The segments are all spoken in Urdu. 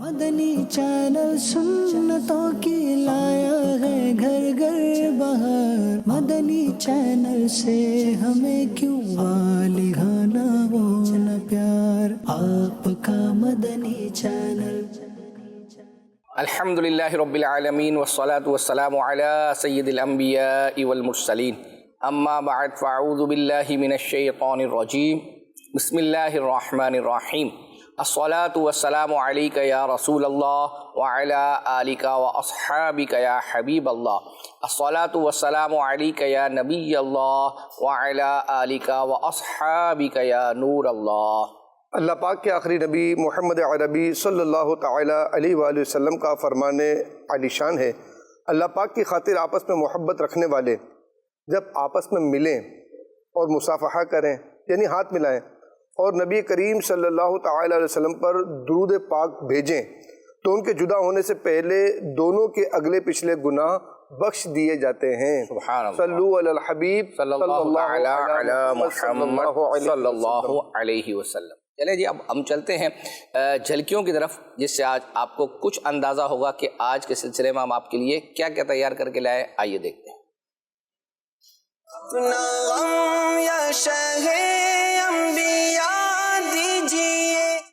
مدنی چینل سنتوں کی لایا ہے گھر گھر بہار، مدنی چینل سے ہمیں کیوں والہانہ وہ نہ پیار، آپ کا مدنی چینل۔ الحمدللہ رب العالمین والصلاة والسلام علی سید الانبیاء والمرسلین، اما بعد فاعوذ باللہ من الشیطان الرجیم، بسم اللہ الرحمن الرحیم۔ الصلاة والسلام علیک یا رسول اللہ وعلی آلک واصحابک یا حبیب اللہ، الصلاة والسلام علیک یا نبی اللہ وعلی آلک واصحابک یا نور اللہ۔ اللہ پاک کے آخری نبی محمد عربی صلی اللہ تعالی علیہ وآلہ وسلم کا فرمان عالی شان ہے، اللہ پاک کی خاطر آپس میں محبت رکھنے والے جب آپس میں ملیں اور مصافحہ کریں یعنی ہاتھ ملائیں اور نبی کریم صلی اللہ تعالی علیہ وسلم پر درود پاک بھیجیں تو ان کے جدا ہونے سے پہلے دونوں کے اگلے پچھلے گناہ بخش دیے جاتے ہیں۔ سبحان اللہ، صلو علی الحبیب صلی اللہ علی محمد صلی اللہ علیہ وسلم۔ چلیں جی، اب ہم چلتے ہیں جھلکیوں کی طرف، جس سے آج آپ کو کچھ اندازہ ہوگا کہ آج کے سلسلے میں ہم آپ کے لیے کیا کیا تیار کر کے لائے۔ آئیے دیکھتے ہیں۔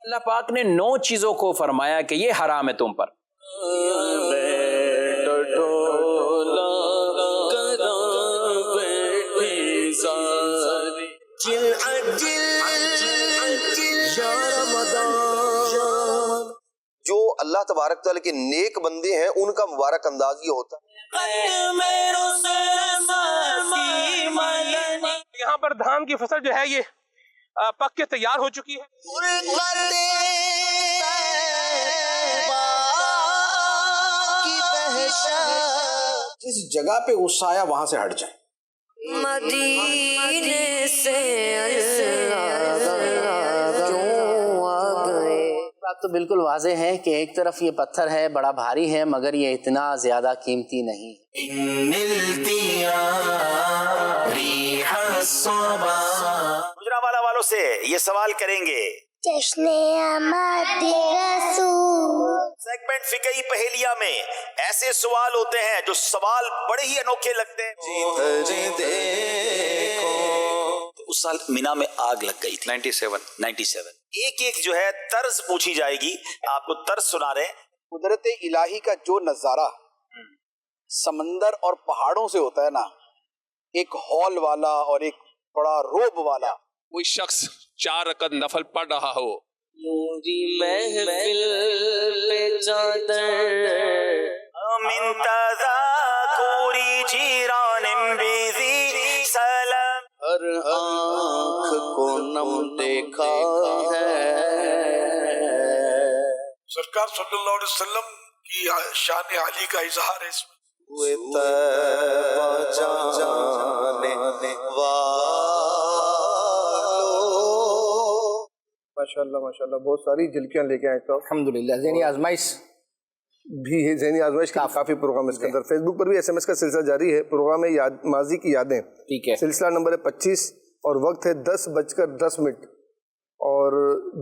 اللہ پاک نے 9 چیزوں کو فرمایا کہ یہ حرام ہے تم پر۔ جو اللہ تبارک تعالیٰ کے نیک بندے ہیں ان کا مبارک انداز یہ ہوتا ہے۔ یہاں پر دھان کی فصل جو ہے یہ پک کے تیار ہو چکی ہے۔ جس جگہ پہ غصہ آیا وہاں سے ہٹ جائیں۔ مدینے سے بات تو بالکل واضح ہے کہ ایک طرف یہ پتھر ہے، بڑا بھاری ہے، مگر یہ اتنا زیادہ قیمتی نہیں۔ گجرانوالہ والوں سے یہ سوال کریں گے، جشن آمد رسول سیگمنٹ فقہی پہیلیاں میں ایسے سوال ہوتے ہیں جو سوال بڑے ہی انوکھے لگتے ہیں۔ اس سال مینا میں آگ لگ گئی تھی 97 ایک جو ہے طرز پوچھی جائے گی، آپ کو طرز سنا رہے ہیں۔ قدرت الہی کا جو نظارہ سمندر اور پہاڑوں سے ہوتا ہے نا، ایک ہال والا اور ایک بڑا روب والا، کوئی شخص 4 رکعت نفل پڑھ رہا ہو، موری محفل پہ چادر من تذاکری جیران بیزی سلام، ہر آنکھ کو نم دیکھا ہے۔ سرکار صلی اللہ علیہ وسلم کی شان عالی کا اظہار ہے اس میں۔ ماشاءاللہ ماشاءاللہ، بہت ساری جھلکیاں لے کے آئے تو الحمدللہ۔ ذہنی آزمائش بھی ہے، ذہنی آزمائش کا کافی پروگرام اس کے اندر۔ فیس بک پر بھی SMS کا سلسلہ جاری ہے، پروگرام ہے ماضی کی یادیں، ٹھیک ہے، سلسلہ نمبر ہے 25 اور وقت ہے 10:10 اور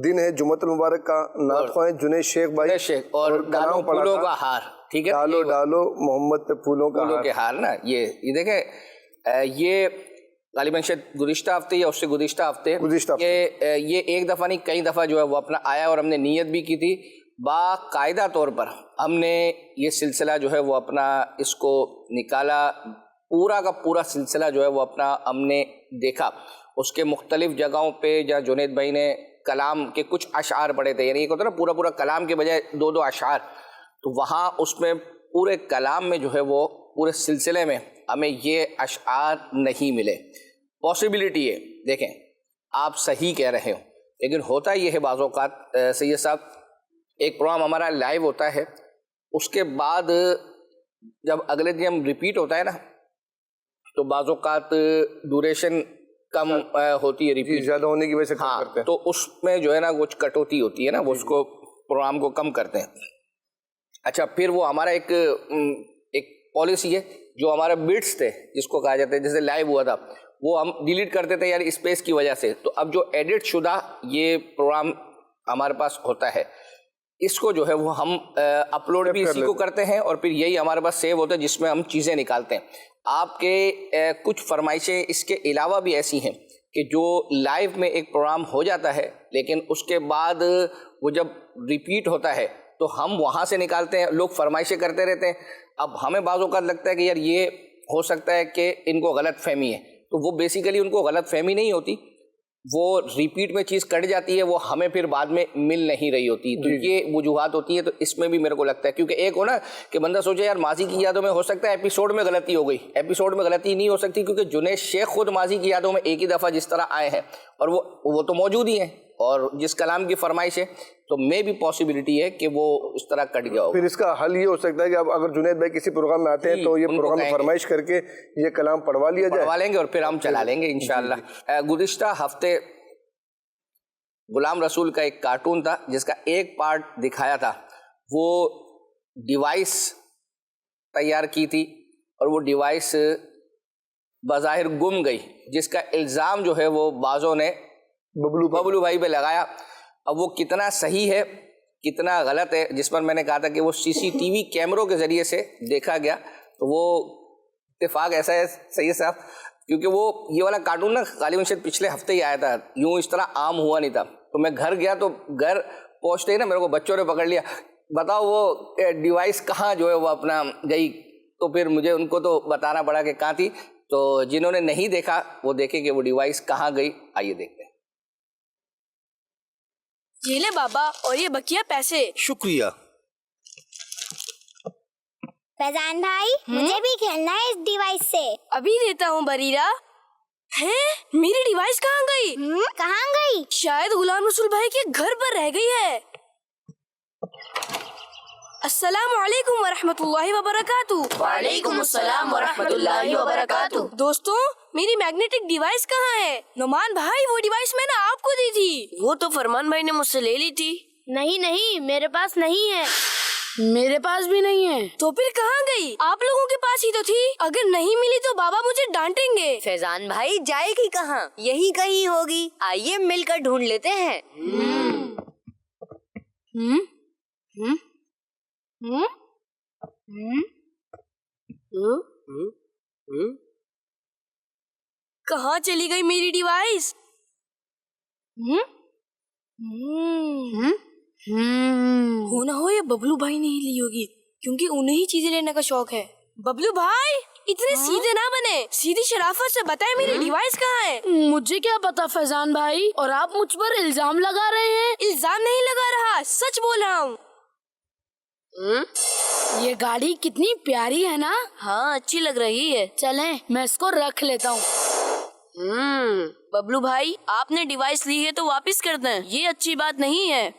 دن ہے جمعۃ المبارک کا۔ نعت خواہ جنید شیخ بھائی شیخ اور ڈالو پھولوں کا ہار، ٹھیک ہے، ڈالو محمد پہ پھولوں کے ہار نا۔ یہ دیکھیں، یہ غالباً شاید گزشتہ ہفتے یا اس سے گزشتہ ہفتے یہ ایک دفعہ نہیں کئی دفعہ جو ہے وہ اپنا آیا، اور ہم نے نیت بھی کی تھی باقاعدہ طور پر۔ ہم نے یہ سلسلہ جو ہے وہ اپنا اس کو نکالا، پورا کا پورا سلسلہ جو ہے وہ اپنا ہم نے دیکھا۔ اس کے مختلف جگہوں پہ جہاں جنید بھائی نے کلام کے کچھ اشعار پڑھے تھے، یعنی ایک ہوتا ہے نا پورا کلام کے بجائے 2 اشعار، تو وہاں اس میں پورے کلام میں جو ہے وہ پورے سلسلے میں ہمیں یہ اشعار نہیں ملے۔ پاسبلٹی ہے، دیکھیں آپ صحیح کہہ رہے ہو، لیکن ہوتا یہ ہے بعض اوقات سید صاحب، ایک پروگرام ہمارا لائیو ہوتا ہے، اس کے بعد جب اگلے دن ہم ریپیٹ ہوتا ہے نا، تو بعض اوقات ڈوریشن کم ہوتی ہے، ریپیٹ زیادہ ہونے کی وجہ سے ہاں، تو اس میں جو ہے نا کچھ کٹوتی ہوتی ہے نا، وہ اس کو پروگرام کو کم کرتے ہیں۔ اچھا، پھر وہ ہمارا ایک پالیسی ہے، جو ہمارا بٹس تھے جس کو کہا جاتا ہے، جیسے لائیو ہوا تھا وہ ہم ڈیلیٹ کرتے تھے یار اسپیس کی وجہ سے، تو اب جو ایڈٹ شدہ یہ پروگرام ہمارے پاس ہوتا ہے اس کو جو ہے وہ ہم اپلوڈ بھی اسی کو کرتے ہیں اور پھر یہی ہمارے پاس سیو ہوتا ہے جس میں ہم چیزیں نکالتے ہیں. آپ کے کچھ فرمائشیں اس کے علاوہ بھی ایسی ہیں کہ جو لائیو میں ایک پروگرام ہو جاتا ہے لیکن اس کے بعد وہ جب ریپیٹ ہوتا ہے تو ہم وہاں سے نکالتے ہیں. لوگ فرمائشیں کرتے رہتے ہیں. اب ہمیں بعض اوقات لگتا ہے کہ یار یہ ہو سکتا ہے کہ ان کو غلط فہمی ہے, تو وہ بیسیکلی ان کو غلط فہمی نہیں ہوتی, وہ ریپیٹ میں چیز کٹ جاتی ہے, وہ ہمیں پھر بعد میں مل نہیں رہی ہوتی. تو یہ وجوہات ہوتی ہیں. تو اس میں بھی میرے کو لگتا ہے کیونکہ ایک ہو نا کہ بندہ سوچے یار ماضی کی یادوں میں ہو سکتا ہے ایپیسوڈ میں غلطی ہو گئی, ایپیسوڈ میں غلطی نہیں ہو سکتی کیونکہ جنید شیخ خود ماضی کی یادوں میں ایک ہی دفعہ جس طرح آئے ہیں اور وہ تو موجود ہی ہیں, اور جس کلام کی فرمائش ہے تو میں بھی پاسبلٹی ہے کہ وہ اس طرح کٹ گیا ہو. پھر اس کا حل یہ ہو سکتا ہے کہ اب اگر جنید بھائی کسی پروگرام میں آتے ہیں تو یہ پروگرام میں فرمائش کر کے یہ کلام پڑھوا لیا جائے, پڑھوا لیں گے اور پھر ہم چلا لیں گے انشاءاللہ. گزشتہ ہفتے غلام رسول کا ایک کارٹون تھا جس کا ایک پارٹ دکھایا تھا, وہ ڈیوائس تیار کی تھی اور وہ ڈیوائس بظاہر گم گئی, جس کا الزام جو ہے وہ بعضوں نے ببلو بھائی پہ لگایا. اب وہ کتنا صحیح ہے کتنا غلط ہے, جس پر میں نے کہا تھا کہ وہ CCTV کیمروں کے ذریعے سے دیکھا گیا, تو وہ اتفاق ایسا ہے سید صاحب کیونکہ وہ یہ والا کارٹون نا غالباً شاید پچھلے ہفتے ہی آیا تھا, یوں اس طرح عام ہوا نہیں تھا. تو میں گھر گیا تو گھر پہنچتے ہی نا میرے کو بچوں نے پکڑ لیا, بتاؤ وہ ڈیوائس کہاں جو ہے وہ اپنا گئی. تو پھر مجھے ان کو تو بتانا پڑا کہ کہاں تھی. تو جنہوں نے نہیں دیکھا وہ دیکھیں کہ وہ ڈیوائس کہاں گئی. آئیے دیکھتے ہیں. یہ لے بابا, اور یہ بقیہ پیسے. شکریہ. فیضان بھائی مجھے بھی کھیلنا ہے اس ڈیوائس سے. ابھی دیتا ہوں بریرہ. ہیں میری ڈیوائس کہاں گئی؟ کہاں گئی؟ شاید غلام رسول بھائی کے گھر پر رہ گئی ہے. السلام علیکم ورحمۃ اللہ وبرکاتہ. وعلیکم السلام ورحمۃ اللہ وبرکاتہ. دوستوں میری میگنیٹک ڈیوائس کہاں ہے؟ نعمان بھائی وہ ڈیوائس میں نے آپ کو دی تھی. وہ تو فرمان بھائی نے مجھ سے لے لی تھی. نہیں میرے پاس نہیں ہے. میرے پاس بھی نہیں ہے. تو پھر کہاں گئی؟ آپ لوگوں کے پاس ہی تو تھی. اگر نہیں ملی تو بابا مجھے ڈانٹیں گے. فیضان بھائی جائے گی کہاں؟ یہی کہیں ہوگی. آئیے مل کر ڈھونڈ لیتے ہیں. کہاں چلی گئی میری ڈیوائس؟ ہو نہ ہو یہ ببلو بھائی نے ہی لی ہوگی کیونکہ انہیں ہی چیزیں لینے کا شوق ہے. ببلو بھائی اتنے سیدھے نہ بنے, سیدھی شرافت سے بتائیں میری ڈیوائس کہاں ہے. مجھے کیا پتا فیضان بھائی, اور آپ مجھ پر الزام لگا رہے ہیں. الزام نہیں لگا رہا, سچ بول رہا ہوں. یہ گاڑی کتنی پیاری ہے نا. ہاں اچھی لگ رہی ہے. چلیں میں اس کو رکھ لیتا ہوں. ببلو بھائی آپ نے ڈیوائس لی ہے تو واپس کر دیں, یہ اچھی بات نہیں ہے.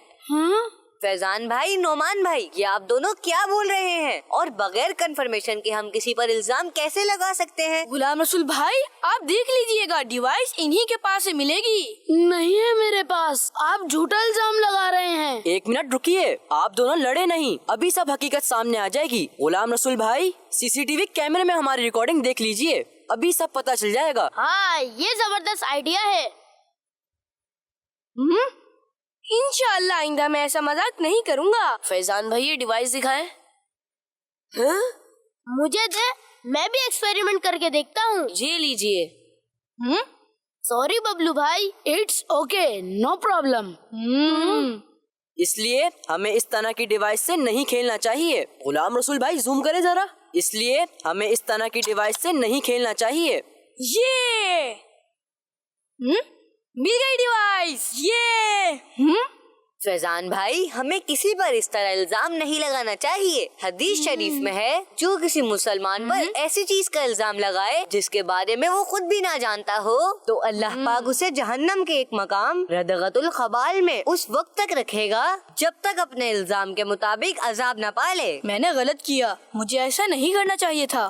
فیضان بھائی نعمان بھائی یہ آپ دونوں کیا بول رہے ہیں, اور بغیر کنفرمیشن کے ہم کسی پر الزام کیسے لگا سکتے ہیں؟ غلام رسول بھائی آپ دیکھ لیجئے گا, ڈیوائس انہی کے پاس سے ملے گی. نہیں ہے میرے پاس, آپ جھوٹا الزام لگا رہے ہیں. ایک منٹ رکیے, آپ دونوں لڑے نہیں, ابھی سب حقیقت سامنے آ جائے گی. غلام رسول بھائی CCTV کیمرے میں ہماری ریکارڈنگ دیکھ لیجئے, ابھی سب پتہ چل جائے گا. ہاں یہ زبردست آئیڈیا ہے. انشاءاللہ آئندہ میں ایسا مذاق نہیں کروں گا. فیضان بھائی یہ ڈیوائس دکھائے. مجھے دے, میں بھی ایکسپیریمنٹ کر کے دیکھتا ہوں. یہ لیجئے. سوری ببلو بھائی. It's okay, no problem. اس لیے ہمیں اس طرح کی ڈیوائس سے نہیں کھیلنا چاہیے. غلام رسول بھائی زوم کرے ذرا. اس لیے ہمیں اس طرح کی ڈیوائس سے نہیں کھیلنا چاہیے. یہ مل گئی ڈیوائس. یہ فیضان بھائی ہمیں کسی پر اس طرح الزام نہیں لگانا چاہیے. حدیث شریف میں ہے جو کسی مسلمان پر ایسی چیز کا الزام لگائے جس کے بارے میں وہ خود بھی نہ جانتا ہو تو اللہ پاک اسے جہنم کے ایک مقام ردغۃ الخبال میں اس وقت تک رکھے گا جب تک اپنے الزام کے مطابق عذاب نہ پالے. میں نے غلط کیا, مجھے ایسا نہیں کرنا چاہیے تھا.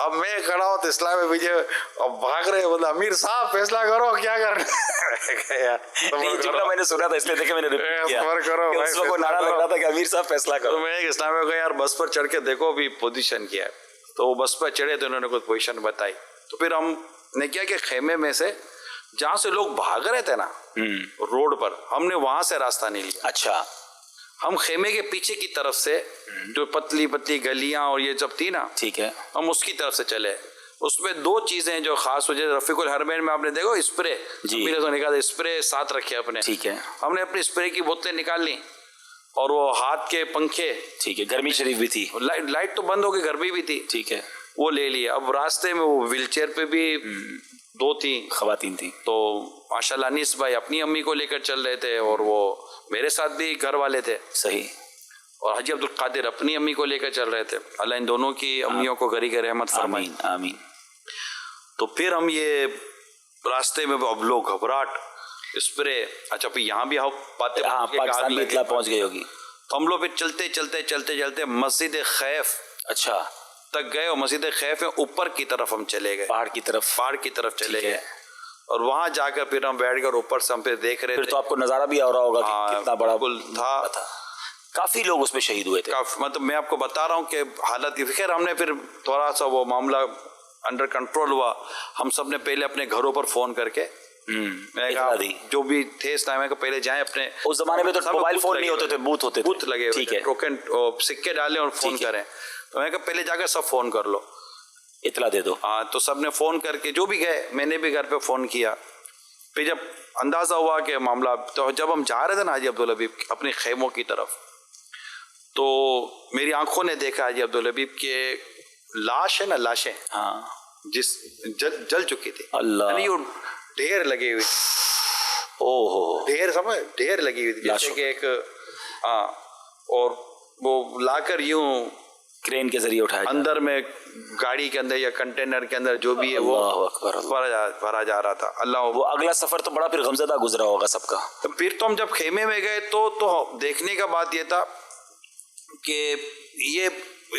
اب میں کھڑا ہوں تو اسلام میں مجھے اب بھاگ رہے بولے امیر صاحب فیصلہ کرو کیا کرنا. میں نے سنا تھا اس لیے دیکھے میں نے اس وقت نعرہ لگ رہا تھا کہ امیر صاحب فیصلہ کرو. میں ایک اسلام میں کہا یار بس پر چڑھ کے دیکھو بھی پوزیشن کیا ہے. تو وہ بس پر چڑھے تو انہوں نے کچھ پوزیشن بتائی. تو پھر ہم نے کیا کہ خیمے میں سے جہاں سے لوگ بھاگ رہے تھے نا روڈ پر, ہم نے وہاں سے راستہ نہیں لیا. اچھا, ہم خیمے کے پیچھے کی طرف سے جو پتلی پتلی گلیاں اور یہ جب تھی نا, ٹھیک ہے, ہم اس کی طرف سے چلے. اس میں دو چیزیں جو خاص ہو جائے, رفیق الحرمین میں آپ نے دیکھو اسپرے, نکالا اسپرے ساتھ رکھے اپنے. ٹھیک ہے, ہم نے اپنی اسپرے کی بوتلیں نکال لی اور وہ ہاتھ کے پنکھے. ٹھیک ہے, گرمی شریف بھی تھی, لائٹ تو بند ہو گئی, گرمی بھی تھی. ٹھیک ہے, وہ لے لیے. اب راستے میں وہ ویل چیئر پہ بھی دو تھی خواتین تھی, تو ماشاءاللہ انیس بھائی اپنی امی کو لے کر چل رہے تھے اور وہ میرے ساتھ بھی گھر والے تھے. صحیح. اور حاجی عبد القادر اپنی امی کو لے کر چل رہے تھے. اللہ ان دونوں کی امیوں کو گھری کے رحمت فرمائے. آمین. تو پھر ہم یہ راستے میں اب لوگ گھبراہٹ اسپرے. اچھا پھر یہاں بھی باتیں پاکستان میں اطلاع پہنچ گئی ہوگی. تو ہم لوگ پھر چلتے چلتے چلتے چلتے مسجد خیف اچھا تک گئے. اور مسجد خیف میں اوپر کی طرف ہم چلے گئے, پہاڑ کی طرف چلے گئے. اور وہاں جا کر پھر ہم بیٹھ کر اوپر سے ہم پھر دیکھ رہے تھے. تو آپ کو نظارہ بھی آ رہا ہوگا کہ کتنا بڑا پل تھا. کافی لوگ اس میں شہید ہوئے تھے. مطلب میں آپ کو بتا رہا ہوں کہ حالت کی فکر. ہم نے پھر تھوڑا سا وہ معاملہ انڈر کنٹرول ہوا. ہم سب نے پہلے اپنے گھروں پر فون کر کے جو بھی تھے اس ٹائم پہلے جائیں اپنے. اس زمانے میں تو موبائل فون نہیں ہوتے تھے, بوتھ ہوتے تھے, بوتھ لگے ہوئے تھے, ٹوکن سکے ڈالیں اور فون کریں. تو میں نے کہا پہلے جا کر سب فون کر لو, اطلاع دے دو. ہاں, تو سب نے فون کر کے جو بھی گئے, میں نے بھی گھر پہ فون کیا. پھر جب اندازہ ہوا کہ معاملہ, تو جب ہم جا رہے تھے نا حاجی عبدالحبیب اپنے خیموں کی طرف, تو میری آنکھوں نے دیکھا حاجی عبدالحبیب کے لاش ہے نا, لاشیں ہاں جس جل چکی تھی. اللہ, یعنی وہ ڈھیر لگی ہوئی, ڈھیر لگی ہوئی تھی جیسے کہ ایک. ہاں, اور وہ لا کر یوں کرین کے ذریعے اٹھایا, اندر میں گاڑی کے اندر یا کنٹینر کے اندر جو بھی ہے وہ بھرا جا رہا تھا. اللہ, وہ اگلا سفر تو بڑا پھر غمزدہ گزرا ہوگا سب کا. پھر تو ہم جب خیمے میں گئے تو دیکھنے کا بات یہ تھا کہ یہ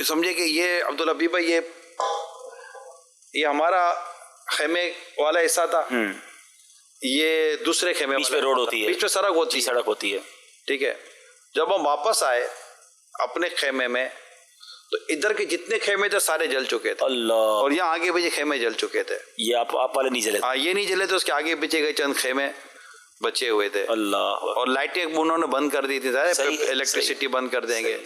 سمجھے کہ یہ عبدالحبیب بھائی یہ ہمارا خیمے والا حصہ تھا, یہ دوسرے خیمے بیچ میں روڈ ہوتی ہے, بیچ میں سڑک ہوتی ہے. ٹھیک ہے, جب ہم واپس آئے اپنے خیمے میں تو ادھر کے جتنے خیمے تھے سارے جل چکے تھے. اللہ, اور یہاں آگے پیچھے خیمے جل چکے تھے. یہ آپ والے نہیں جلے؟ ہاں, یہ نہیں جلے تھے, اس کے آگے پیچھے گئے چند خیمے بچے ہوئے تھے. اللہ, اور لائٹیں انہوں نے بند کر دی تھی, الیکٹریسٹی بند کر دیں گے.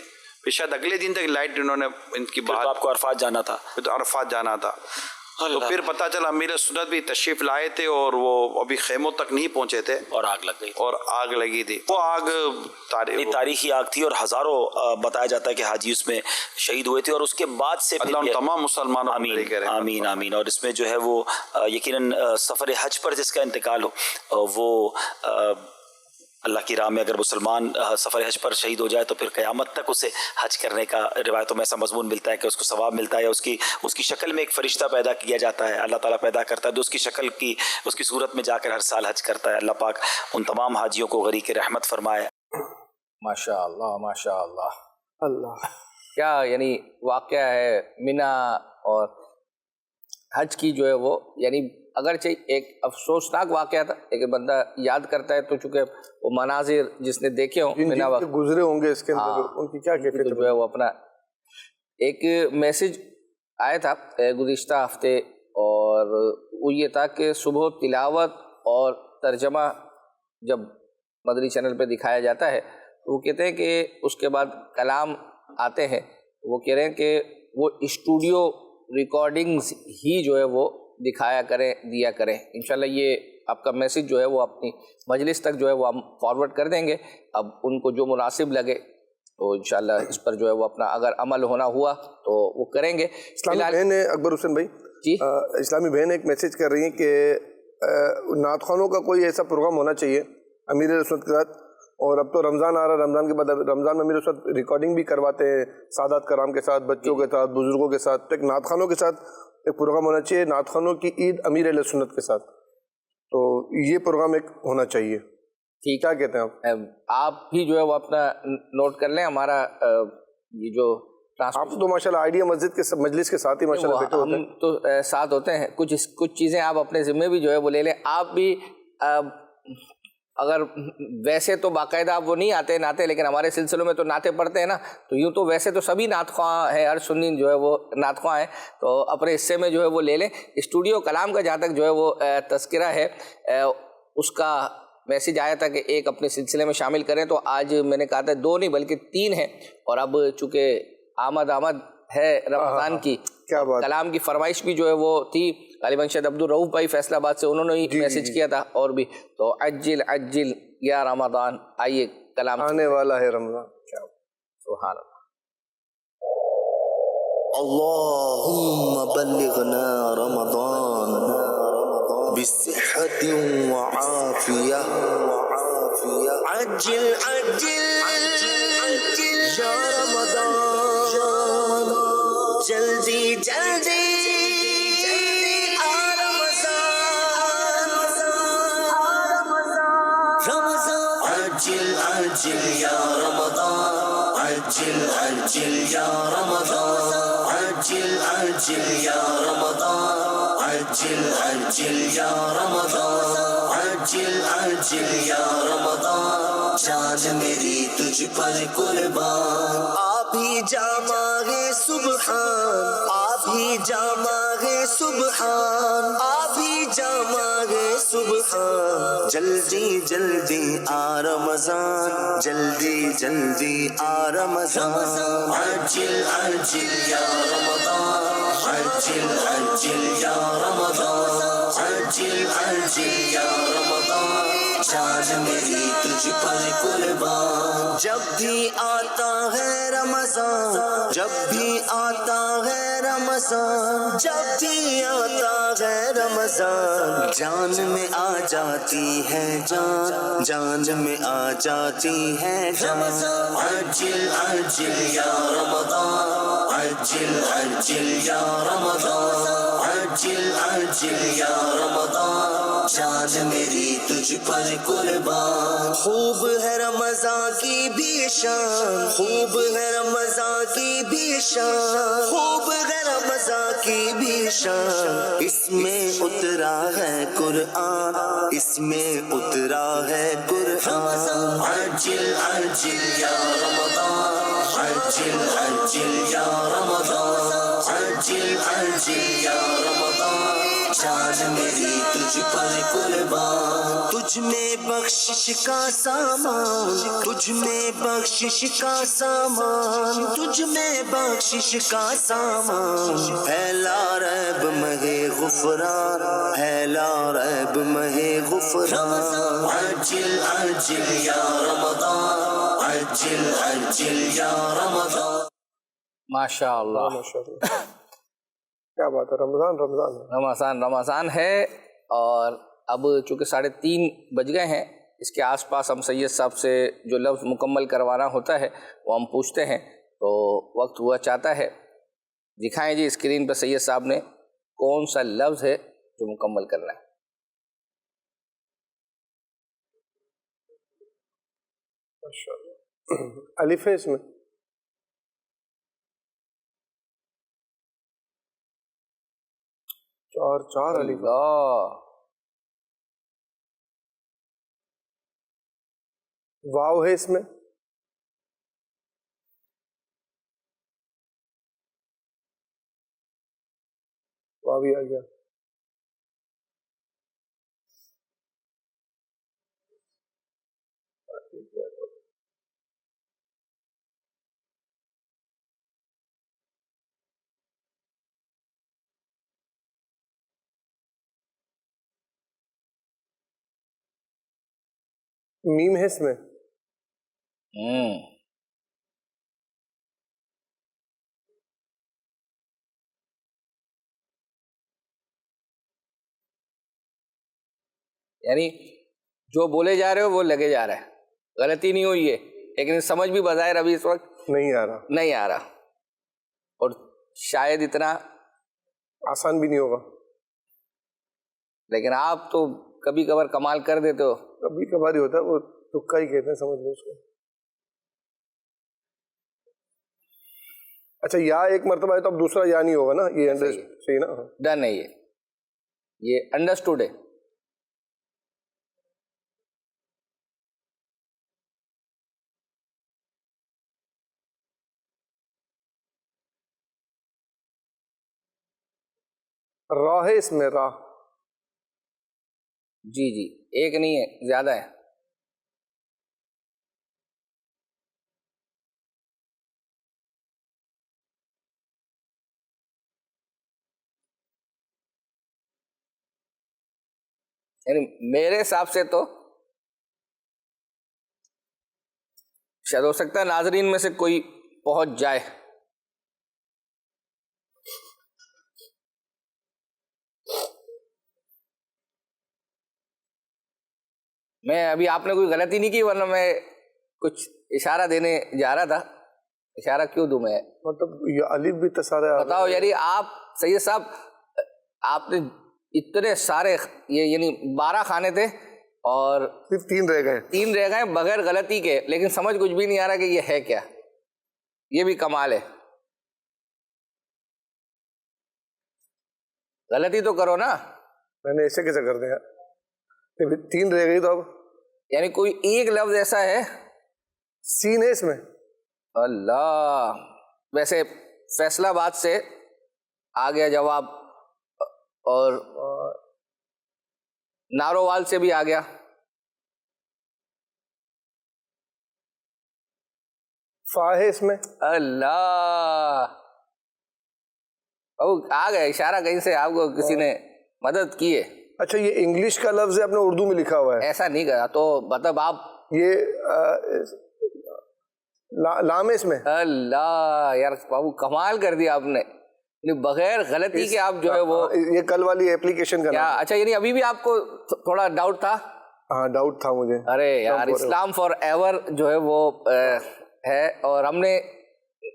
پھر شاید اگلے دن تک لائٹ انہوں نے ان کی بات. آپ کو عرفات جانا تھا. تو عرفات جانا تھا. تو پھر پتہ چلا امیر سنت بھی تشریف لائے تھے اور وہ ابھی خیموں تک نہیں پہنچے تھے اور آگ لگ گئی, اور آگ لگی تھی. وہ آگ تاریخی آگ تھی اور ہزاروں بتایا جاتا ہے کہ حاجی اس میں شہید ہوئے تھے. اور اس کے بعد سے اللہ تمام مسلمانوں آمین آمین. اور اس میں جو ہے وہ یقیناً سفر حج پر جس کا انتقال ہو, وہ اللہ کی راہ میں اگر مسلمان سفر حج پر شہید ہو جائے تو پھر قیامت تک اسے حج کرنے کا روایتوں میں ایسا مضمون ملتا ہے کہ اس کو ثواب ملتا ہے. اس کی شکل میں ایک فرشتہ پیدا کیا جاتا ہے, اللہ تعالیٰ پیدا کرتا ہے, تو اس کی شکل کی اس کی صورت میں جا کر ہر سال حج کرتا ہے. اللہ پاک ان تمام حاجیوں کو غریق رحمت فرمائے. ماشاء اللہ ماشاء اللہ. اللہ کیا یعنی واقعہ ہے مینا اور حج کی جو ہے وہ, یعنی اگرچہ ایک افسوسناک واقعہ تھا لیکن بندہ یاد کرتا ہے تو چونکہ وہ مناظر جس نے دیکھے ہوں مینا وقت گزرے ہوں گے اس کے اندر, ان کی کیا کیفیت جو ہے وہ اپنا ایک میسج آیا تھا گزشتہ ہفتے, اور وہ یہ تھا کہ صبح تلاوت اور ترجمہ جب مدری چینل پہ دکھایا جاتا ہے تو وہ کہتے ہیں کہ اس کے بعد کلام آتے ہیں, وہ کہہ رہے ہیں کہ وہ اسٹوڈیو ریکارڈنگز ہی جو ہے وہ دکھایا کریں, دیا کریں. انشاءاللہ یہ آپ کا میسج جو ہے وہ اپنی مجلس تک جو ہے وہ ہم فارورڈ کر دیں گے. اب ان کو جو مناسب لگے تو انشاءاللہ اس پر جو ہے وہ اپنا اگر عمل ہونا ہوا تو وہ کریں گے. اسلامی بہن اکبر حسین بھائی جی, اسلامی بہن ایک میسج کر رہی ہیں کہ نعت خوانوں کا کوئی ایسا پروگرام ہونا چاہیے امیر سنت کے ساتھ. اور اب تو رمضان آ رہا, رمضان کے بعد رمضان میں امیر سنت ریکارڈنگ بھی کرواتے ہیں سادات کرام کے ساتھ, بچوں کے ساتھ, بزرگوں کے ساتھ. ایک نعت خوانوں کے ساتھ ایک پروگرام ہونا چاہیے, نعت خوانوں کی عید امیر علیہ سنت کے ساتھ. تو یہ پروگرام ایک ہونا چاہیے. ٹھیک, کیا کہتے ہیں آپ بھی جو ہے وہ اپنا نوٹ کر لیں. ہمارا یہ جو آپ تو ماشاءاللہ آئیڈیا مسجد کے مجلس کے ساتھ ہی ماشاءاللہ بیٹھے ہوتے ہیں. ہم تو ساتھ ہوتے ہیں. کچھ چیزیں آپ اپنے ذمے بھی جو ہے وہ لے لیں. آپ بھی اگر ویسے تو باقاعدہ آپ وہ نہیں آتے نعتیں، لیکن ہمارے سلسلوں میں تو نعتیں پڑھتے ہیں نا، تو یوں تو ویسے تو سبھی نعت خواں ہیں، ہر سنی جو ہے وہ نعت خواں ہیں، تو اپنے حصے میں جو ہے وہ لے لیں. اسٹوڈیو کلام کا جہاں تک جو ہے وہ تذکرہ ہے، اس کا میسیج آیا تھا کہ ایک اپنے سلسلے میں شامل کریں، تو آج میں نے کہا تھا 2 نہیں بلکہ 3 ہیں. اور اب چونکہ آمد ہے رمضان کی، کلام کی فرمائش بھی جو ہے وہ تھی. غالباً شاید عبدالرؤف بھائی فیصل آباد سے انہوں نے ہی میسیج کیا تھا، اور بھی تو عجل عجل یا رمضان. آئیے کلام آنے والا ہے رمضان. سبحان اللہ. اللهم بلغنا رمضان بصحة وعافية عجل عجل يا رمضان جلدی جلدی عجل عجل يا رمضان عجل عجل يا رمضان عجل عجل يا رمضان عجل عجل يا رمضان عجل عجل يا رمضان جان میری تجھ پر قربان آپ ہی جامع سبحان آپ ہی جامع سبحان آپ ہی جامع سبحان جلدی جلدی آ رمضان جلدی جلدی آ رمضان عجل عجل یا رمضان عجل عجل یا رمضان عجل عجل یا رمضان جان میری تجھ پر قربان جب بھی آتا ہے رمضان جب بھی آتا ہے رمضان جب بھی آتا ہے رمضان جان میں آ جاتی ہے جان جان میں آ جاتی ہے جان عجل عجل یا رمضان عجل عجل یا رمضان عجل عجل یا رمضان جان میری تجھ پر قربان خوب ہے رمضان کی بھی شان خوب ہے رمضان کی بھی شان خوب ہے رمضان کی بھی شان اس میں اترا ہے قرآن اس میں اترا ہے قرآن عجل عجل یا رمضان عجل عجل یا رمضان عجل عجل یا رمضان جان میری تجھ پر قربان تجھ میں بخشش کا سامان تجھ میں بخشش کا سامان تجھ میں بخشش کا سامان ہے لا ریب مہے غفران ہے لا ریب مہے غفران عجل عجل یا رمضان عجل عجل یا رمضان. ماشاء اللہ کیا بات ہے. رمضان ہے. اور اب چونکہ 3:30 بج گئے ہیں، اس کے آس پاس ہم سید صاحب سے جو لفظ مکمل کروانا ہوتا ہے وہ ہم پوچھتے ہیں، تو وقت ہوا چاہتا ہے دکھائیں جی اسکرین پہ سید صاحب نے کون سا لفظ ہے جو مکمل کرنا ہے. الف ہے اس میں. چار الف. واو ہے اس میں. واو بھی آ گیا. میم ہے اس میں. یعنی جو بولے جا رہے ہو وہ لگے جا رہا ہے، غلطی نہیں ہوئی ہے، لیکن سمجھ بھی بظاہر ابھی اس وقت نہیں آ رہا اور شاید اتنا آسان بھی نہیں ہوگا، لیکن آپ تو کبھی کبھار کمال کر دیتے ہو. کبھی کبھار ہی ہوتا ہے، وہ تکا ہی کہتے ہیں، سمجھ لو اس کو. اچھا یا ایک مرتبہ ہے تو اب دوسرا یا نہیں ہوگا نا, یہ صحیح نا, ڈن ہے یہ انڈرسٹوڈ ہے. راہ ہے اس میں, راہ. جی جی, ایک نہیں ہے, زیادہ ہے. یعنی میرے حساب سے تو شاید ہو سکتا ہے ناظرین میں سے کوئی پہنچ جائے. میں ابھی آپ نے کوئی غلطی نہیں کی, ورنہ میں کچھ اشارہ دینے جا رہا تھا. اشارہ کیوں دوں میں؟ مطلب یہ الف بھی تصارہ بتاؤ. یعنی آپ سید صاحب, آپ نے اتنے سارے یہ یعنی 12 خانے تھے اور صرف 3 رہ گئے بغیر غلطی کے, لیکن سمجھ کچھ بھی نہیں آ رہا کہ یہ ہے کیا. یہ بھی کمال ہے. غلطی تو کرو نا. میں نے ایسے کیسے کر دیا, 3 رہ گئی تو اب یعنی کوئی ایک لفظ ایسا ہے, سین ہے اس میں. اللہ, ویسے فیصلہ آباد سے آ گیا جواب, اور نارووال سے بھی آ گیا. فا ہے اس میں. اللہ, آ گئے اشارہ کہیں سے, آپ کو کسی نے مدد کی ہے. اچھا یہ انگلش کا لفظ ہے, آپ نے اردو میں لکھا ہوا ہے. ایسا نہیں کرا تو مطلب آپ یہ لام ہے اس میں. اللہ یار بابو, کمال کر دیا آپ نے, بغیر غلطی کے آپ جو ہے وہ یہ کل والی اپلیکیشن کا کیا. اچھا یعنی ابھی بھی آپ کو تھوڑا ڈاؤٹ تھا؟ ہاں ڈاؤٹ تھا مجھے. ارے یار, اسلام فار ایور جو ہے وہ ہے, اور ہم نے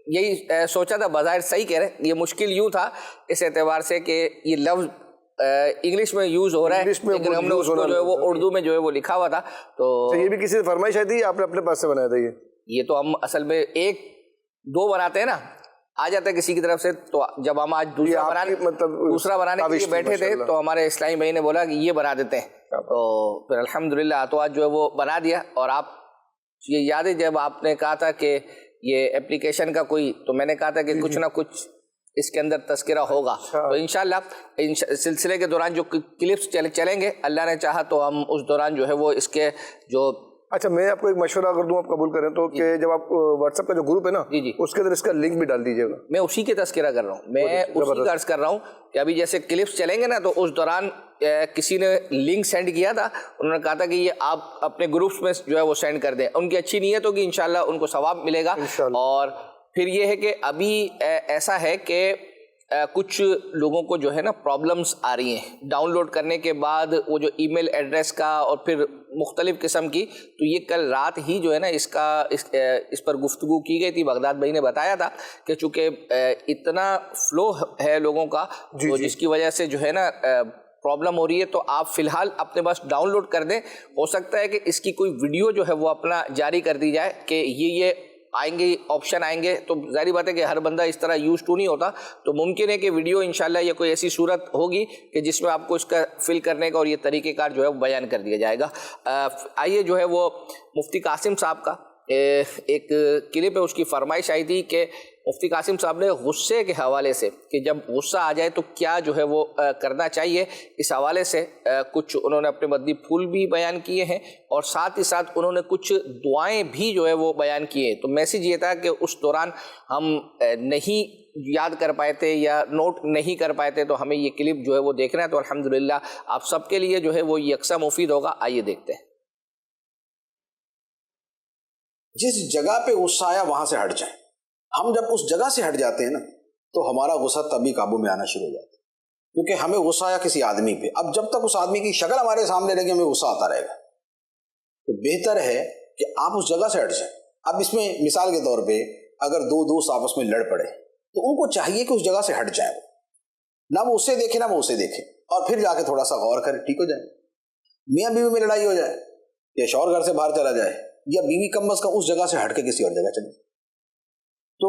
یہی سوچا تھا. بظاہر صحیح کہہ رہے, یہ مشکل یوں تھا اس اعتبار سے کہ یہ لفظ انگلش میں یوز ہو رہا ہے, لیکن ہم نے اس کو جو ہے وہ اردو میں جو ہے وہ لکھا ہوا تھا. تو یہ بھی کسی سے فرمائش آئی تھی, آپ نے اپنے پاس سے بنایا تھا؟ یہ تو ہم اصل میں 1-2 بناتے ہیں نا, آ جاتا ہے کسی کی طرف سے. تو جب ہم آج دوسرا بنانے کے لیے بیٹھے تھے تو ہمارے اسلامی بھائی نے بولا کہ یہ بنا دیتے ہیں, تو پھر الحمدللہ تو آج جو ہے وہ بنا دیا. اور آپ یہ یاد ہے جب آپ نے کہا تھا کہ یہ اپلیکیشن کا کوئی, تو میں نے کہا تھا کہ کچھ نہ کچھ اس کے اندر تذکرہ ہوگا. تو انشاءاللہ سلسلے کے دوران جو کلپس چلیں گے, اللہ نے چاہا تو ہم اس دوران جو ہے وہ اس کے جو. اچھا میں آپ کو ایک مشورہ اگر دوں, آپ قبول کریں تو, کہ جب آپ واٹس ایپ کا جو گروپ ہے نا, اس کے اندر اس کا لنک بھی ڈال دیجیے گا. میں اسی کے تذکرہ کر رہا ہوں, میں اسی کا عرض کر رہا ہوں کہ ابھی جیسے کلپس چلیں گے نا, تو اس دوران کسی نے لنک سینڈ کیا تھا, انہوں نے کہا تھا کہ یہ آپ اپنے گروپس میں جو ہے وہ سینڈ کر دیں. ان کی اچھی نیت ہوگی, انشاءاللہ ان کو ثواب ملے گا. اور پھر یہ ہے کہ ابھی ایسا ہے کہ کچھ لوگوں کو جو ہے نا پرابلمز آ رہی ہیں ڈاؤن لوڈ کرنے کے بعد, وہ جو ای میل ایڈریس کا اور پھر مختلف قسم کی. تو یہ کل رات ہی جو ہے نا اس پر گفتگو کی گئی تھی. بغداد بھائی نے بتایا تھا کہ چونکہ اتنا فلو ہے لوگوں کا, جس کی وجہ سے جو ہے نا پرابلم ہو رہی ہے. تو آپ فی الحال اپنے پاس ڈاؤن لوڈ کر دیں. ہو سکتا ہے کہ اس کی کوئی ویڈیو جو ہے وہ اپنا جاری کر دی جائے کہ یہ آئیں گے آپشن آئیں گے. تو ظاہری بات ہے کہ ہر بندہ اس طرح یوز ٹو نہیں ہوتا, تو ممکن ہے کہ ویڈیو انشاءاللہ یہ کوئی ایسی صورت ہوگی کہ جس میں آپ کو اس کا فل کرنے کا اور یہ طریقہ کار جو ہے بیان کر دیا جائے گا. آئیے جو ہے وہ مفتی قاسم صاحب کا ایک کلپ ہے, اس کی فرمائش آئی تھی کہ مفتی قاسم صاحب نے غصے کے حوالے سے, کہ جب غصہ آ جائے تو کیا جو ہے وہ کرنا چاہیے, اس حوالے سے کچھ انہوں نے اپنے مدنی پھول بھی بیان کیے ہیں, اور ساتھ ہی ساتھ انہوں نے کچھ دعائیں بھی جو ہے وہ بیان کیے ہیں. تو میسیج یہ تھا کہ اس دوران ہم نہیں یاد کر پائے تھے یا نوٹ نہیں کر پائے تھے, تو ہمیں یہ کلپ جو ہے وہ دیکھنا ہے. تو الحمدللہ آپ سب کے لیے جو ہے وہ یکساں مفید ہوگا. آئیے دیکھتے ہیں. جس جگہ پہ غصہ آیا وہاں سے ہٹ جائیں. ہم جب اس جگہ سے ہٹ جاتے ہیں نا, تو ہمارا غصہ تبھی قابو میں آنا شروع ہو جاتا ہے, کیونکہ ہمیں غصہ آیا کسی آدمی پہ. اب جب تک اس آدمی کی شکل ہمارے سامنے رہے گی ہمیں غصہ آتا رہے گا. تو بہتر ہے کہ آپ اس جگہ سے ہٹ جائیں. اب اس میں مثال کے طور پہ اگر 2 دوست آپس میں لڑ پڑے, تو ان کو چاہیے کہ اس جگہ سے ہٹ جائیں, نہ وہ اسے دیکھے نہ وہ اسے دیکھے, اور پھر جا کے تھوڑا سا غور کرے, ٹھیک ہو جائے. میاں بیوی میں لڑائی ہو جائے, یا شوہر گھر سے باہر چلا جائے, یا بیوی کم از کم اس جگہ سے ہٹ کے کسی اور جگہ چلی. تو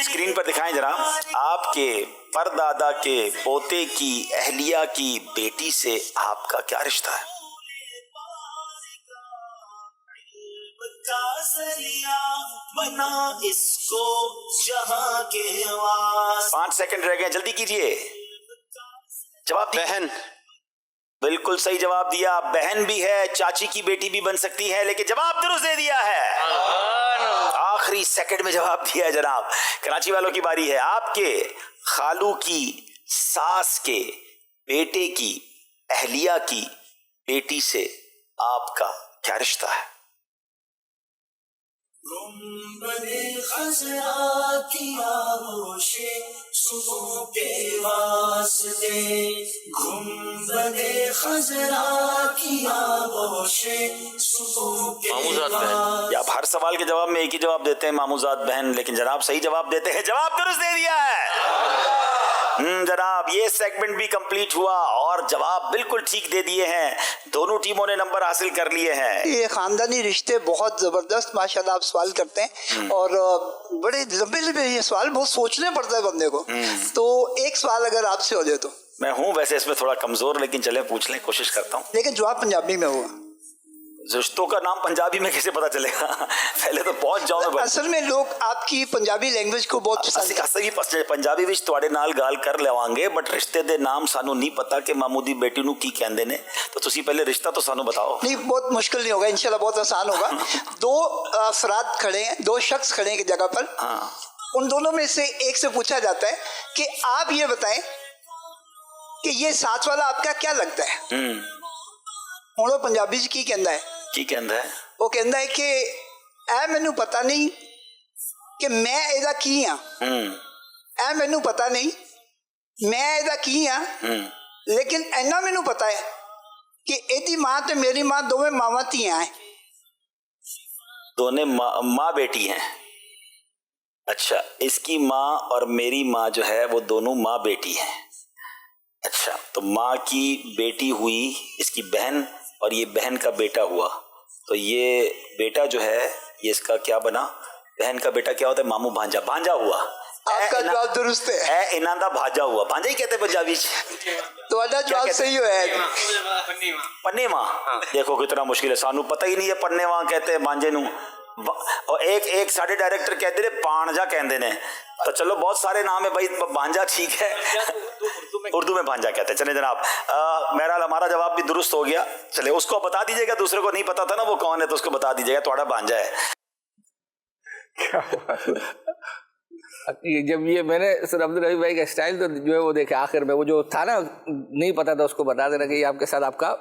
اسکرین پر دکھائیں جناب. آپ کے پردادا کے پوتے کی اہلیہ کی بیٹی سے آپ کا کیا رشتہ ہے؟ 5 سیکنڈ رہ گئے, جلدی کیجئے. جواب بہن. بالکل صحیح جواب دیا. بہن بھی ہے, چاچی کی بیٹی بھی بن سکتی ہے, لیکن جواب درست دے دیا ہے. آخری سیکنڈ میں جواب دیا ہے جناب. کراچی والوں کی باری ہے. آپ کے خالو کی ساس کے بیٹے کی اہلیہ کی بیٹی سے آپ کا کیا رشتہ ہے؟ آپ ہر سوال کے جواب میں ایک ہی جواب دیتے ہیں, ماموزاد بہن, لیکن جناب صحیح جواب دیتے ہیں. جواب درست دے دیا ہے جناب. یہ سیگمنٹ بھی کمپلیٹ ہوا اور جواب بالکل ٹھیک دے دیے ہیں. دونوں ٹیموں نے نمبر حاصل کر لیے ہیں. یہ خاندانی رشتے بہت زبردست ماشاءاللہ آپ سوال کرتے ہیں, اور بڑے لمبے لمبے یہ سوال بہت سوچنے پڑتا ہے بندے کو. تو ایک سوال اگر آپ سے ہو جائے تو. میں ہوں ویسے اس میں تھوڑا کمزور, لیکن چلیں پوچھ لیں, کوشش کرتا ہوں. لیکن جواب پنجابی میں ہوگا. رشتوں کا نام پنجابی میں کیسے پتا چلے گا؟ پہلے تو پہنچ جاؤں. اصل میں لوگ آپ کی پنجابی لینگویج کو بہت پسند کرتے. پنجابی وچ تواڈے نال گال کر لواਂਗੇ, بٹ رشتے دے نام سانو نہیں پتا کہ مامو دی بیٹی نو کی کہندے نے, تو تسی پہلے رشتہ تو سانو بتاؤ. نہیں, بہت مشکل نہیں ہوگا انشاءاللہ, بہت آسان ہوگا. 2 افراد کھڑے ہیں, 2 شخص کھڑے ہیں ایک جگہ پر. ان دونوں میں سے ایک سے پوچھا جاتا ہے کہ آپ یہ بتائیں کہ یہ ساتھ والا آپ کا کیا لگتا ہے. ہوں پنجابی چ کی کہندا ہے؟ کی کہندا ہے؟ وہ کہندا ہے کہ اے مینوں پتہ نہیں کہ میں ایدا کی ہاں, اے مینوں پتہ نہیں میں ایدا کی ہاں, لیکن اینا مینوں پتہ ہے کہ ایدی ماں تے میری ماں دوویں ماواں تھیاں ہیں. دونوں ماں بیٹی ہیں. اچھا, اس کی ماں اور میری ماں جو ہے وہ دونوں ماں بیٹی ہیں. اچھا, تو ماں کی بیٹی ہوئی اس کی بہن, اور یہ بہن کا بیٹا ہوا, تو یہ بیٹا جو ہے یہ اس کا کیا بنا؟ بہن کا بیٹا کیا ہوتا ہے؟ مامو بھانجا. بھانجا ہوا. آپ کا جواب درست ہے. اے انہاں دا بھاجا ہوا. بھانجا ہی کہتے ہیں پنجابی چ. تہاڈا جواب صحیح ہے. پنے ماں. دیکھو کتنا مشکل ہے, سانو پتہ ہی نہیں ہے پنے ماں کہتے ہیں بھانجے نو. اور ایک ساڈے ڈائریکٹر کہتے ہیں پانجا کہندے نے. تو چلو بہت سارے نام ہے بھائی, بھانجا ٹھیک ہے, اردو میں بھانجا کہتے ہیں. چلیں جناب, بہرحال ہمارا جواب بھی درست ہو گیا. چلے اس کو بتا دیجیے گا, دوسرے کو نہیں پتا تھا نا وہ کون ہے, تو اس کو بتا دیجیے گا تھوڑا بھانجا ہے. جب یہ میں نے سر عبدالرحیم بھائی کا اسٹائل تو جو ہے وہ دیکھے آخر میں وہ جو تھا نا نہیں پتا تھا, اس کو بتا دینا کہ یہ آپ کے ساتھ آپ کا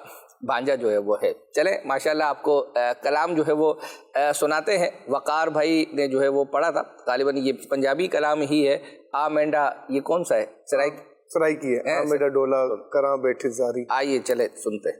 بھانجا جو ہے وہ ہے. چلیں ماشاءاللہ آپ کو کلام جو ہے وہ سناتے ہیں. وقار بھائی نے جو ہے وہ پڑھا تھا, غالباً یہ پنجابی کلام ہی ہے. آ مینڈا یہ کون سا ہے؟ سرائی کی ہے. آ مینڈا ڈولا کراں بیٹھے زاری. آئیے چلے سنتے.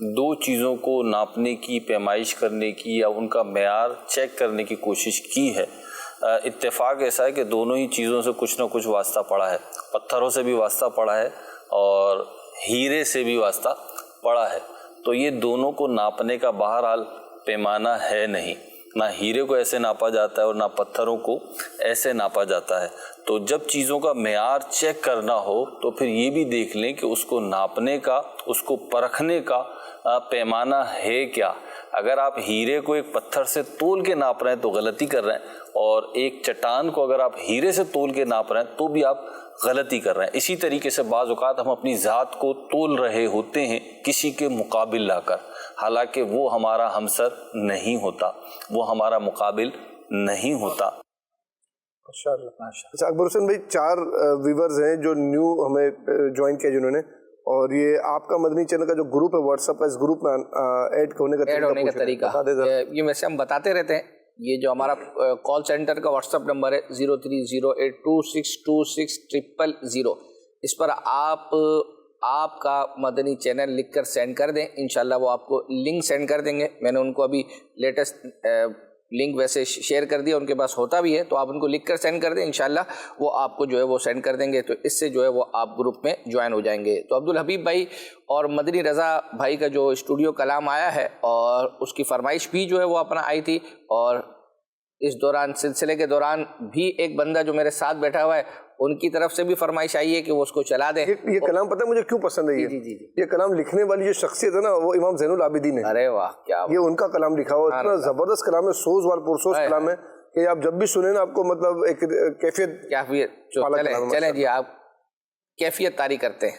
دو چیزوں کو ناپنے کی، پیمائش کرنے کی یا ان کا معیار چیک کرنے کی کوشش کی ہے، اتفاق ایسا ہے کہ دونوں ہی چیزوں سے کچھ نہ کچھ واسطہ پڑا ہے، پتھروں سے بھی واسطہ پڑا ہے اور ہیرے سے بھی واسطہ پڑا ہے. تو یہ دونوں کو ناپنے کا بہرحال پیمانہ ہے نہیں، نہ ہیرے کو ایسے ناپا جاتا ہے اور نہ پتھروں کو ایسے ناپا جاتا ہے. تو جب چیزوں کا معیار چیک کرنا ہو تو پھر یہ بھی دیکھ لیں کہ اس کو ناپنے کا، اس کو پرکھنے کا پیمانہ ہے کیا. اگر آپ ہیرے کو ایک پتھر سے تول کے ناپ رہے ہیں تو غلطی کر رہے ہیں، اور ایک چٹان کو اگر آپ ہیرے سے تول کے ناپ رہے ہیں تو بھی آپ غلطی کر رہے ہیں. اسی طریقے سے بعض اوقات ہم اپنی ذات کو تول رہے ہوتے ہیں کسی کے مقابل لا کر، حالانکہ وہ ہمارا ہمسر نہیں ہوتا، وہ ہمارا مقابل نہیں ہوتا. اچھا اکبر حسین بھائی، 4 ویورز ہیں جو نیو ہمیں جوائن کیا جنہوں نے، اور یہ آپ کا مدنی چینل کا جو گروپ ہے واٹس ایپ کا، اس گروپ میں ایڈ ہونے کا طریقہ یہ ویسے ہم بتاتے رہتے ہیں. یہ جو ہمارا کال سینٹر کا واٹس ایپ نمبر ہے 0308262600، اس پر آپ کا مدنی چینل لکھ کر سینڈ کر دیں، انشاءاللہ وہ آپ کو لنک سینڈ کر دیں گے. میں نے ان کو ابھی لیٹسٹ لنک ویسے شیئر کر دیا، ان کے پاس ہوتا بھی ہے، تو آپ ان کو لکھ کر سینڈ کر دیں، انشاءاللہ وہ آپ کو جو ہے وہ سینڈ کر دیں گے، تو اس سے جو ہے وہ آپ گروپ میں جوائن ہو جائیں گے. تو عبدالحبیب بھائی اور مدنی رضا بھائی کا جو اسٹوڈیو کلام آیا ہے، اور اس کی فرمائش بھی جو ہے وہ اپنا آئی تھی، اور اس دوران سلسلے کے دوران بھی ایک بندہ جو میرے ساتھ بیٹھا ہوا ہے ان کی طرف سے بھی فرمائش آئی ہے کہ وہ اس کو چلا دیں. یہ کلام پتہ ہے مجھے کیوں پسند ہے؟ یہ کلام لکھنے والی جو شخصیت ہے نا، وہ امام زین العابدین ہے. ارے واہ، کیا یہ ان کا کلام لکھا ہوا، اتنا زبردست کلام ہے، سوز وال پرسوز کلام ہے کہ آپ جب بھی سنیں نا آپ کو مطلب ایک کیفیت. چلیں جی، آپ کیفیت طاری کرتے ہیں.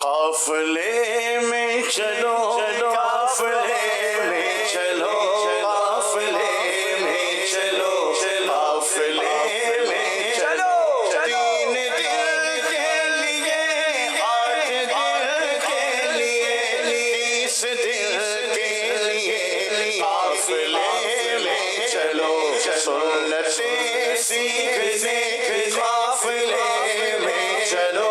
قافلے میں چلو قافلے میں چلو قافلے میں چلو قافلے میں چلو 3 دل کے لیے 8 دل کے لیے 30 دل کے لیے قافلے میں چلو سنتیں سیکھنے قافلے میں چلو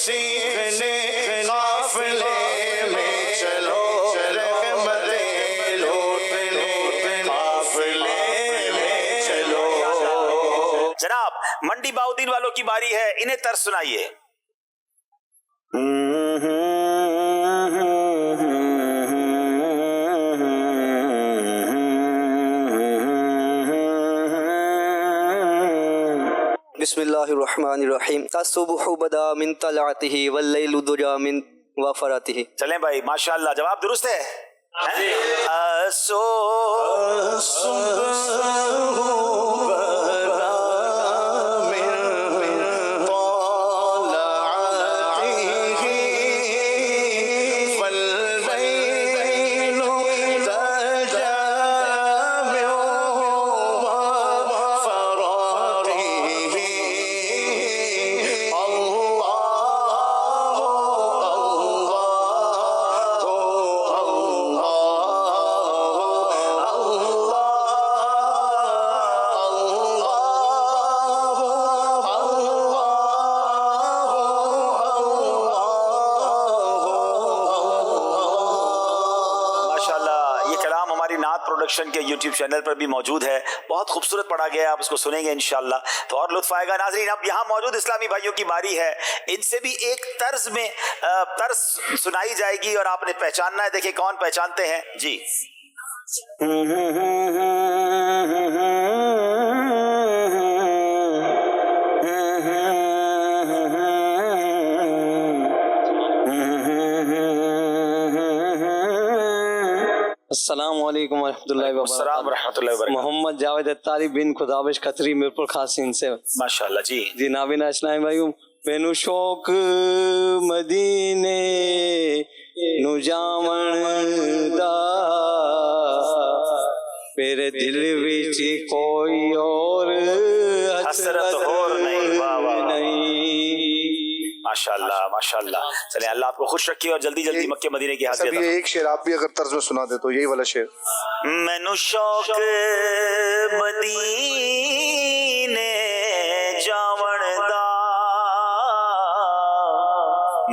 سیکھنے قافلے میں چلو رحمتیں لوٹنے قافلے میں چلو. جناب منڈی باؤدین والوں کی باری ہے، انہیں طرز سنائیے. بسم اللہ الرحمن الرحیم. الصبح بدا من طلعته واللیل دجا من وفرته. چلیں بھائی ماشاءاللہ، جواب درست ہے. پروڈکشن کے یوٹیوب چینل پر بھی موجود ہے، بہت خوبصورت پڑھا گیا ہے، آپ اس کو سنیں گے انشاءاللہ تو اور لطف آئے گا. ناظرین اب یہاں موجود اسلامی بھائیوں کی باری ہے، ان سے بھی ایک طرز میں طرز سنائی جائے گی اور آپ نے پہچاننا ہے. دیکھیں کون پہچانتے ہیں. جی السلام علیکم ورحمۃ اللہ وبرکاتہ. محمد جاوید اتاری بن خدابش کتری میرپور خاصین سے. ماشاءاللہ. جی نابینا اسلام بھائیوں مینو شوق مدینے نو جاون دا میرے دل وچ کوئی اور حسرت اور نہیں. ماشاءاللہ ماشاءاللہ. چلیں اللہ آپ کو خوش رکھیے اور جلدی جلدی مکے مدینے کی حاضری. یہ ایک شعر آپ بھی اگر طرز میں سنا دے تو یہی والا شعر. مینو شوق مدینے جاون دا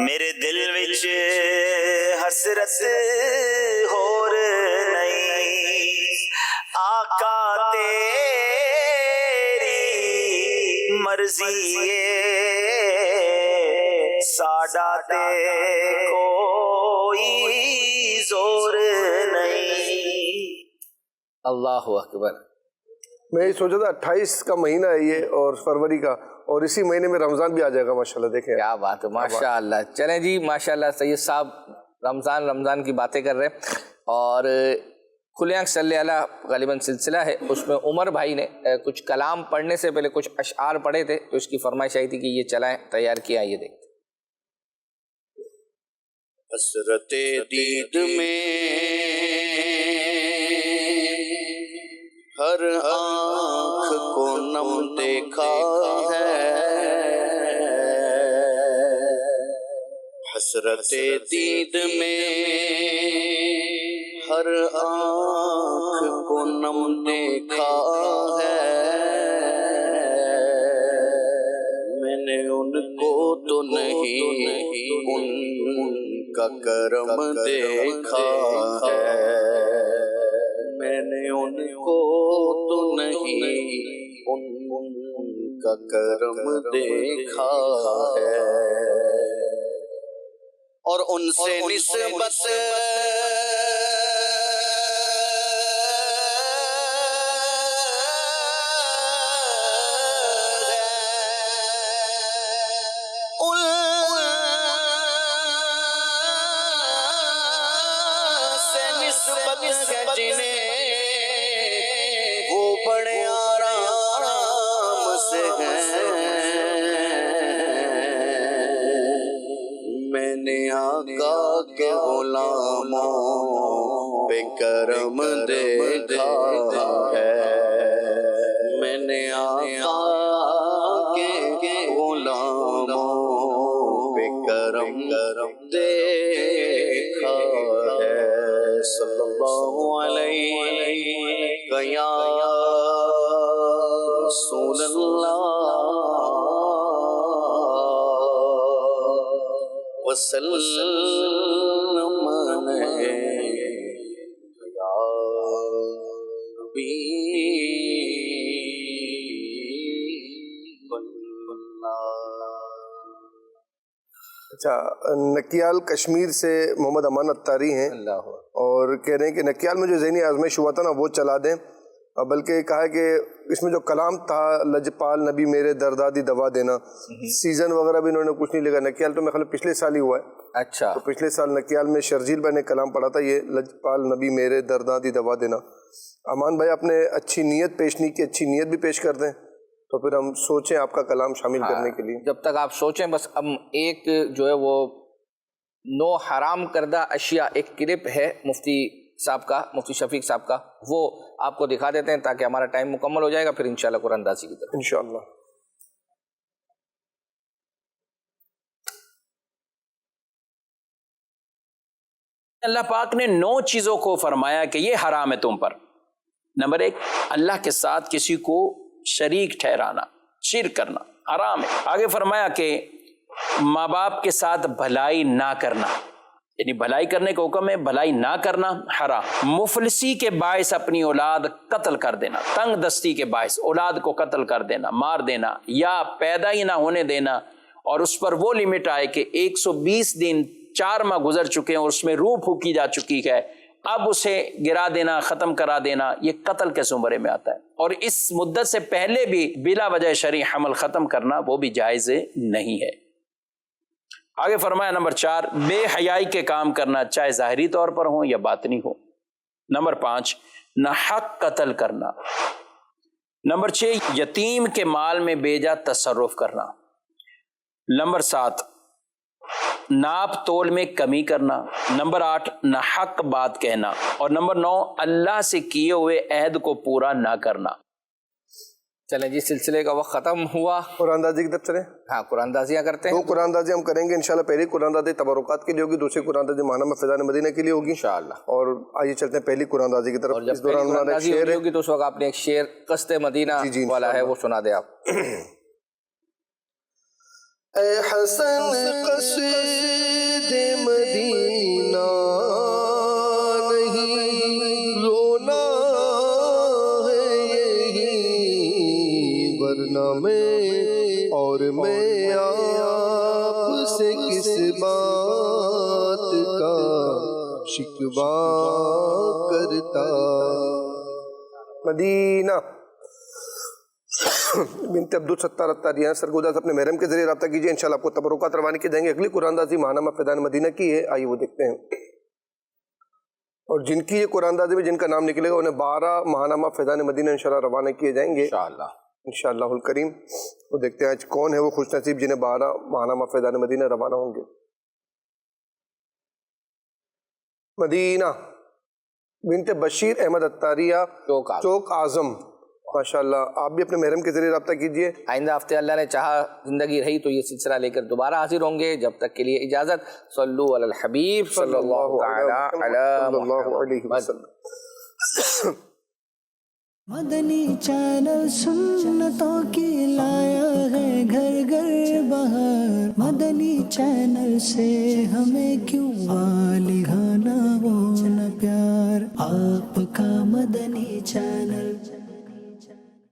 میرے دل وچ حسرت ہور نہیں. آقا تیری مرضی ساڈا تے کوئی زور نہیں. اللہ اکبر. میں یہ سوچا تھا 28 کا مہینہ ہے یہ اور فروری کا، اور اسی مہینے میں رمضان بھی آ جائے گا. ماشاءاللہ دیکھیں کیا بات ہے ماشاءاللہ. چلیں جی ماشاءاللہ سید صاحب رمضان کی باتیں کر رہے ہیں اور کھلے آنکھ صلی اللہ غالباً سلسلہ ہے، اس میں عمر بھائی نے کچھ کلام پڑھنے سے پہلے کچھ اشعار پڑھے تھے تو اس کی فرمائش آئی تھی کہ یہ چلائیں تیار کیا. یہ دیکھتے حسرت دید میں ہر آنکھ کو نم دیکھا ہے. حسرت دید میں ہر آنکھ کو نم دیکھا ہے. میں نے ان کو تو نہیں ان کا کرم دیکھا ہے. میں نے ان کو تو نہیں ان کا کرم دیکھا ہے. اور ان سے نسبت سجنے وہ بڑے آرام سے ہیں، میں نے آقا کے غلاموں پہ کرم دیکھا ہے، میں نے آقا کے غلاموں پہ کرم دیکھا ہے، صلی اللہ علیہ یا رسول اللہ وسلم یا نبی اچھا، نکیال کشمیر سے محمد امان اتاری ہیں اور کہہ رہے ہیں کہ نکیال میں جو ذہنی آزمائش ہوا تھا نا وہ چلا دیں، بلکہ کہا ہے کہ اس میں جو کلام تھا لجپال نبی میرے دردادی دوا دینا، سیزن وغیرہ بھی انہوں نے کچھ نہیں لگا۔ نکیال تو میرے خیال پچھلے سال ہی ہوا ہے۔ اچھا، تو پچھلے سال نکیال میں شرجیل بھائی نے کلام پڑھا تھا یہ لجپال نبی میرے دردادی دوا دینا۔ امان بھائی آپ نے اچھی نیت پیش نہیں کی، اچھی نیت بھی پیش کر دیں تو پھر ہم سوچیں آپ کا کلام شامل کرنے کے لیے۔ جب تک آپ سوچیں، بس ہم ایک جو ہے وہ 9 حرام کردہ اشیاء ایک کلپ ہے مفتی صاحب کا، مفتی شفیق صاحب کا، وہ آپ کو دکھا دیتے ہیں تاکہ ہمارا ٹائم مکمل ہو جائے گا، پھر انشاءاللہ قرآن اندازی کی طرف انشاءاللہ۔ اللہ پاک نے 9 چیزوں کو فرمایا کہ یہ حرام ہے تم پر۔ نمبر 1، اللہ کے ساتھ کسی کو شریک ٹھہرانا، شرک کرنا حرام ہے۔ آگے فرمایا کہ ماں باپ کے ساتھ بھلائی نہ کرنا، یعنی بھلائی کرنے کا حکم ہے، بھلائی نہ کرنا حرام۔ مفلسی کے باعث اپنی اولاد قتل کر دینا، تنگ دستی کے باعث اولاد کو قتل کر دینا، مار دینا، یا پیدا ہی نہ ہونے دینا اور اس پر وہ لمٹ آئے کہ 120 دن 4 ماہ گزر چکے ہیں اور اس میں روح پھونکی جا چکی ہے، اب اسے گرا دینا، ختم کرا دینا، یہ قتل کے زمرے میں آتا ہے۔ اور اس مدت سے پہلے بھی بلا وجہ شرعی حمل ختم کرنا وہ بھی جائز نہیں ہے۔ آگے فرمایا نمبر 4، بے حیائی کے کام کرنا، چاہے ظاہری طور پر ہوں یا باطنی ہوں۔ نمبر 5، ناحق قتل کرنا۔ نمبر 6، یتیم کے مال میں بے جا تصرف کرنا۔ نمبر 7، ناپ تول میں کمی کرنا۔ نمبر 8، ناحق بات کہنا۔ اور نمبر 9، اللہ سے کیے ہوئے عہد کو پورا نہ کرنا۔ چلیں جی، سلسلے کا وقت ختم ہوا، قرآن دازی کی طرف چلیں۔ ہاں، قرآن دازیاں کرتے ہیں۔ 2 قرآن دازی ہم کریں گے انشاءاللہ۔ پہلی قرآن دازی تبرکات کے لیے ہوگی، دوسری قرآن دازی ماہنامہ میں فیضان مدینہ کے لیے ہوگی انشاءاللہ۔ اور آئیے چلتے ہیں پہلی قرآن دازی کی طرف۔ اس دوران قرآن دازی ہوگی تو اس وقت آپ نے ایک شعر قصد مدینہ والا ہے، وہ سنا دے آپ۔ اے حسن قصد مدینہ نہیں رونا ہے یہی، ورنہ میں اور میں آپ سے کس بات کا شکوہ کرتا۔ مدینہ بنت عبدالستار اتاریہ سرگودا سے اپنے محرم کے ذریعے رابطہ کیجئے، انشاءاللہ آپ کو تبرکات روانی کی جائیں گے۔ اگلی قرآن دازی ماہنامہ فیضان مدینہ کی ہے، آئیے وہ دیکھتے ہیں۔ اور جن کی یہ قرآن دازی میں جن کا نام نکلے گا انہیں 12 ماہنامہ فیضان مدینہ انشاءاللہ روانہ کیے جائیں گے انشاءاللہ الکریم۔ وہ دیکھتے ہیں آج کون ہے وہ خوش نصیب جنہیں 12 ماہنامہ فیضان مدینہ روانہ ہوں گے۔ مدینہ بنت بشیر احمد اتاریہ چوک اعظم، ماشاءاللہ آپ بھی اپنے محرم کے ذریعے رابطہ کیجئے۔ آئندہ ہفتے اللہ نے چاہا زندگی رہی تو یہ سلسلہ لے کر دوبارہ حاضر ہوں گے، جب تک کے لیے اجازت۔ صلو علی الحبیب صلی اللہ علیہ وسلم۔ مدنی چینل سنتوں کی لایا ہے گھر گھر بہار، مدنی چینل سے ہمیں کیوں لگانا وہ نہ پیار، آپ کا مدنی چینل